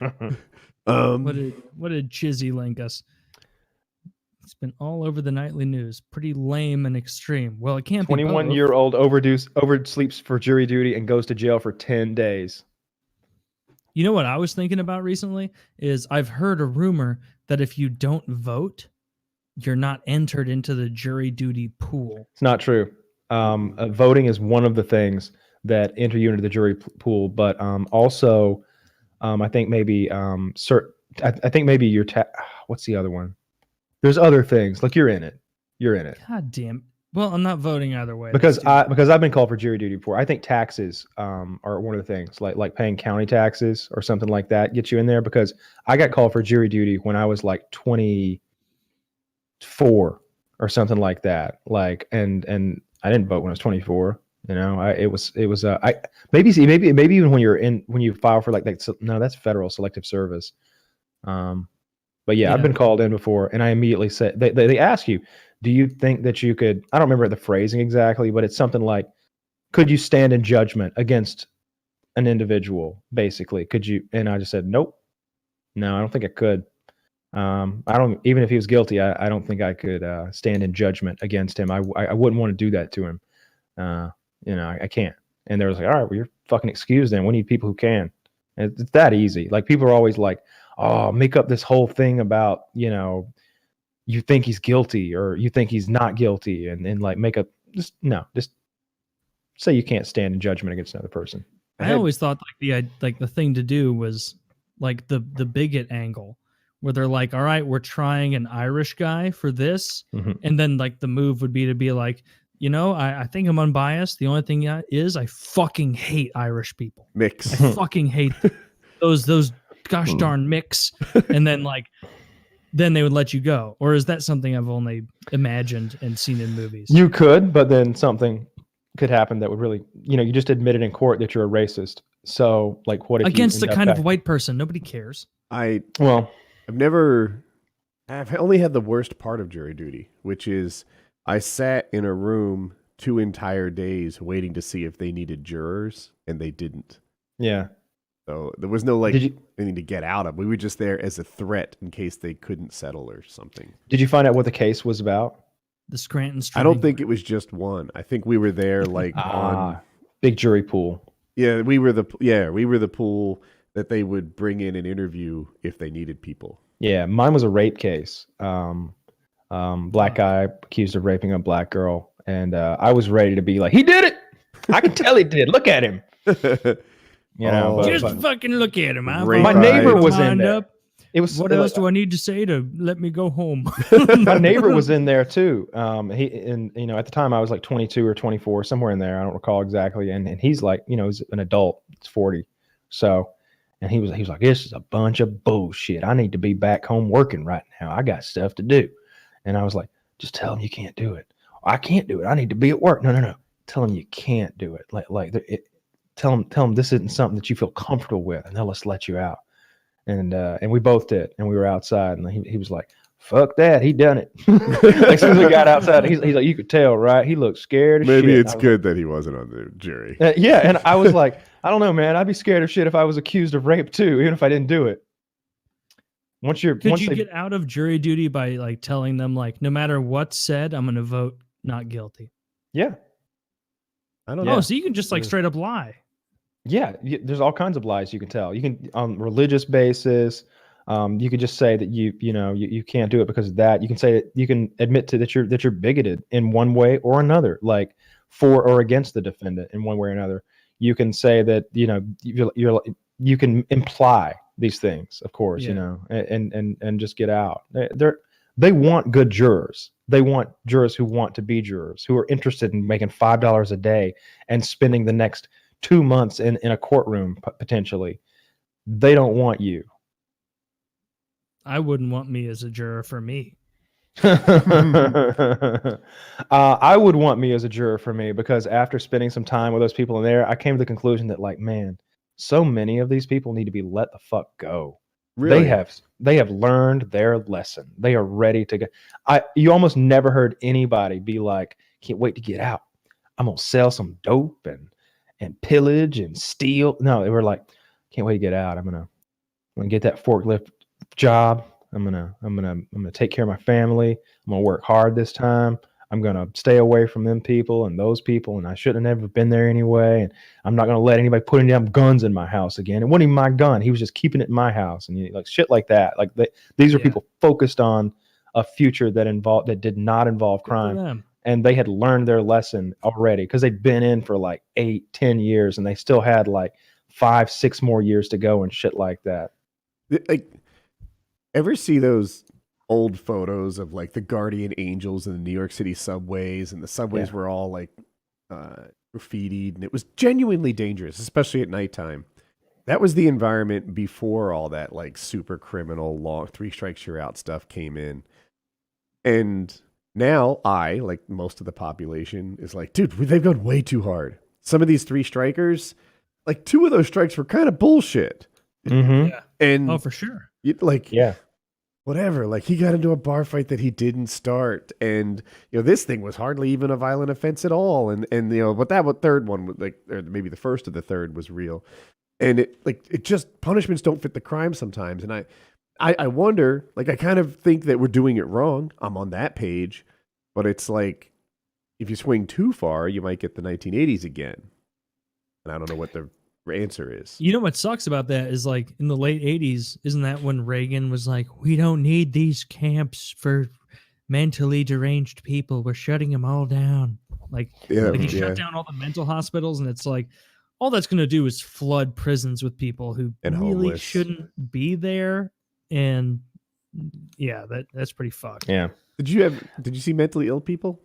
What did Chizzy link us? It's been all over the nightly news. Pretty lame and extreme. Well, it can't be both. 21-year-old oversleeps for jury duty and goes to jail for 10 days. You know what I was thinking about recently is I've heard a rumor that if you don't vote, you're not entered into the jury duty pool. It's not true. Voting is one of the things that enter you into the jury pool, but also I think maybe I think maybe your what's the other one? There's other things. Like you're in it. God damn. Well, I'm not voting either way. Because I've been called for jury duty before. I think taxes are one of the things, like paying county taxes or something like that, get you in there. Because I got called for jury duty when I was like 24 or something like that. Like and I didn't vote when I was 24. You know, maybe even when you file for like that. No, that's federal selective service. But yeah, I've been called in before, and I immediately said they ask you, do you think that you could? I don't remember the phrasing exactly, but it's something like, could you stand in judgment against an individual? Basically, could you? And I just said, nope, no, I don't think I could. I don't, even if he was guilty, I don't think I could stand in judgment against him. I wouldn't want to do that to him. You know, I can't. And they was like, all right, well, you're fucking excused then. We need people who can. And it's that easy. Like people are always like, oh, make up this whole thing about, you know, you think he's guilty or you think he's not guilty, and like make up just say you can't stand in judgment against another person. I always thought like the thing to do was like the bigot angle, where they're like, all right, we're trying an Irish guy for this, and then like the move would be to be like, you know, I think I'm unbiased. The only thing is I fucking hate Irish people. Mix. I fucking hate those gosh darn mix, and then like. Then they would let you go. Or is that something I've only imagined and seen in movies? You could, but then something could happen that would really, you know, you just admitted in court that you're a racist. So, like, what if against a kind of white person? Nobody cares. I've only had the worst part of jury duty, which is I sat in a room 2 entire days waiting to see if they needed jurors, and they didn't. Yeah. So there was no anything to get out of. We were just there as a threat in case they couldn't settle or something. Did you find out what the case was about? The Scranton Street. I don't think it was just one. I think we were there like on big jury pool. Yeah, we were the pool that they would bring in and interview if they needed people. Yeah, mine was a rape case. Black guy accused of raping a black girl, and I was ready to be like, he did it. I can tell he did. Look at him. You know, just fucking look at him. My neighbor was in there. It was. What else do I need to say to let me go home? My neighbor was in there too. You know, at the time I was like 22 or 24, somewhere in there. I don't recall exactly. And he's like, you know, he's an adult. He's 40. So, and he was like, this is a bunch of bullshit. I need to be back home working right now. I got stuff to do. And I was like, just tell him you can't do it. I can't do it. I need to be at work. No. Tell him you can't do it. Tell them this isn't something that you feel comfortable with, and they'll just let you out. And we both did, and we were outside, and he was like, "Fuck that, he done it." As soon as we got outside, he's like, "You could tell, right? He looked scared." Maybe it's good that he wasn't on the jury. Yeah, and I was like, I don't know, man. I'd be scared of shit if I was accused of rape too, even if I didn't do it. Could you get out of jury duty by like telling them like, no matter what's said, I'm going to vote not guilty? Yeah. I don't know. Oh, so you can just like straight up lie. Yeah, there's all kinds of lies you can tell. You can on religious basis. You could just say that you can't do it because of that. You can say that you can admit to that you're bigoted in one way or another, like for or against the defendant in one way or another. You can say that you can imply these things, of course, and just get out. They want good jurors. They want jurors who want to be jurors, who are interested in making $5 a day and spending the next 2 months in a courtroom potentially. They don't want you. I wouldn't want me as a juror for me. I would want me as a juror for me, because after spending some time with those people in there, I came to the conclusion that, like, man, so many of these people need to be let the fuck go. Really? They have learned their lesson. They are ready to go. You almost never heard anybody be like, can't wait to get out. I'm gonna sell some dope and pillage and steal. No, they were like, can't wait to get out. I'm gonna I'm gonna get that forklift job. I'm gonna take care of my family. I'm gonna work hard this time. I'm gonna stay away from them people and those people, and I should have never been there anyway. And I'm not gonna let anybody put any damn guns in my house again. It wasn't even my gun. He was just keeping it in my house, and like shit like that. Like these are people focused on a future that did not involve crime, and they had learned their lesson already because they'd been in for like 8-10 years, and they still had like 5-6 more years to go and shit like that. Like, ever see those old photos of like the guardian angels in the New York City subways, and the subways were all like graffitied, and it was genuinely dangerous, especially at nighttime. That was the environment before all that like super criminal law, 3 strikes you're out stuff came in. And now like most of the population, is like, dude, they've gone way too hard. Some of these 3 strikers, like 2 of those strikes were kind of bullshit. Mm-hmm. Yeah. And for sure. Whatever. Like, he got into a bar fight that he didn't start, and this thing was hardly even a violent offense at all. And but that third one, or maybe the first of the third, was real. And it just, punishments don't fit the crime sometimes. And I wonder, like, I kind of think that we're doing it wrong. I'm on that page, but it's like, if you swing too far, you might get the 1980s again. And I don't know what the answer is. You know what sucks about that is, like, in the late 80s, isn't that when Reagan was like, we don't need these camps for mentally deranged people, we're shutting them all down. He shut down all the mental hospitals, and it's like, all that's going to do is flood prisons with people who and really homeless. Shouldn't be there. And that's pretty fucked. Yeah. Did you see mentally ill people?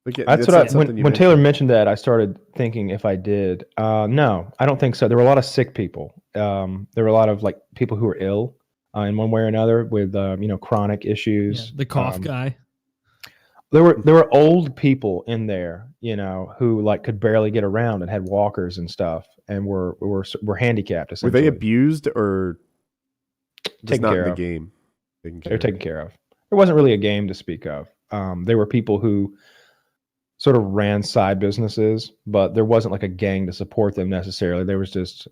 That's what when Taylor mentioned that, I started thinking if I did. No, I don't think so. There were a lot of sick people. There were a lot of like people who were ill in one way or another with chronic issues. Yeah, the cough guy. There were old people in there, who like could barely get around and had walkers and stuff, and were handicapped. Were they abused or taken not care in the of? game? They were taken care of. There wasn't really a game to speak of. There were people who sort of ran side businesses, but there wasn't like a gang to support them necessarily. There was just.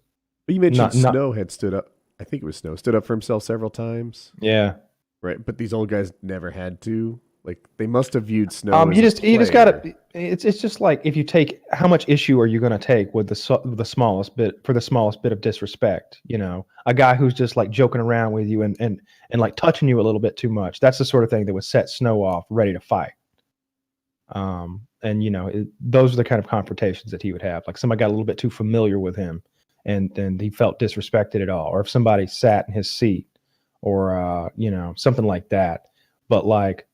But you mentioned Snow had stood up. I think it was Snow stood up for himself several times. Yeah. Right, but these old guys never had to. Like, they must have viewed Snow. You just gotta. It's just like, if you take, how much issue are you going to take with the smallest bit of disrespect? A guy who's just like joking around with you and like touching you a little bit too much. That's the sort of thing that would set Snow off, ready to fight. Those are the kind of confrontations that he would have. Like, somebody got a little bit too familiar with him, and he felt disrespected at all, or if somebody sat in his seat, or something like that. But like,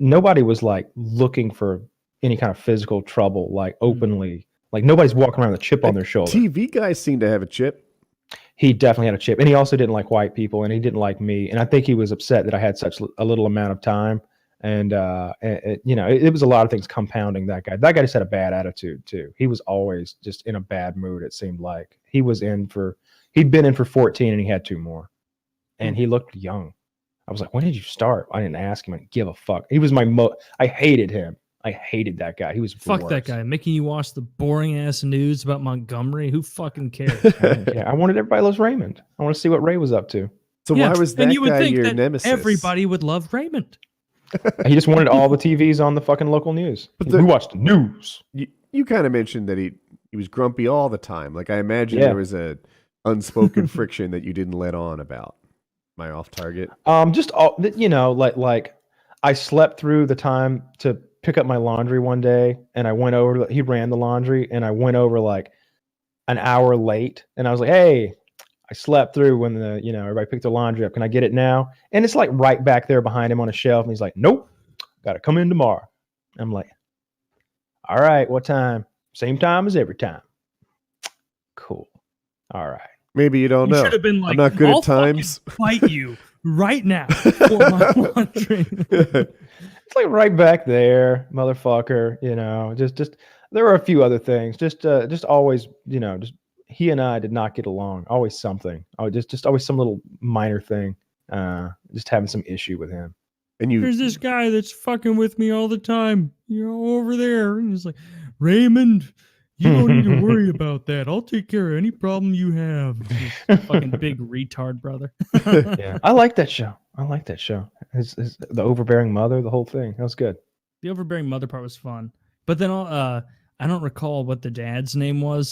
nobody was like looking for any kind of physical trouble, like openly. Like, nobody's walking around with a chip on their shoulder. TV guys seem to have a chip. He definitely had a chip, and he also didn't like white people, and he didn't like me, and I think he was upset that I had such a little amount of time. And it was a lot of things compounding that guy. That guy just had a bad attitude too. He was always just in a bad mood. It seemed like he'd been in for 14 and he had 2 more, and he looked young. I was like, when did you start? I didn't ask him. I didn't give a fuck. He was I hated him. I hated that guy. He was fuck worst. That guy making you watch the boring ass news about Montgomery. Who fucking cares? I wanted everybody loves Raymond. I want to see what Ray was up to. So why was that guy your nemesis? Everybody would love Raymond. He just wanted all the TVs on the fucking local news. We watched the news. You kind of mentioned that he was grumpy all the time. Like, I imagine there was a unspoken friction that you didn't let on about. Am I off target? Just all, like I slept through the time to pick up my laundry one day, and I went over. He ran the laundry, and I went over like an hour late, and I was like, "Hey, I slept through when everybody picked the laundry up. Can I get it now?" And it's like right back there behind him on a shelf. And he's like, "Nope, got to come in tomorrow." I'm like, "All right, what time?" "Same time as every time." Cool. All right. Maybe you don't know. Should have been like, I'm not good at times. Fight you right now for my laundry. It's like right back there, motherfucker. Just there were a few other things. Just always, just. He and I did not get along. Always something. Just always some little minor thing. Just having some issue with him. And there's this guy that's fucking with me all the time. Over there. And he's like, Raymond, You don't need to worry about that. I'll take care of any problem you have. Fucking big retard brother. Yeah, I like that show. The overbearing mother, the whole thing. That was good. The overbearing mother part was fun. But then I don't recall what the dad's name was.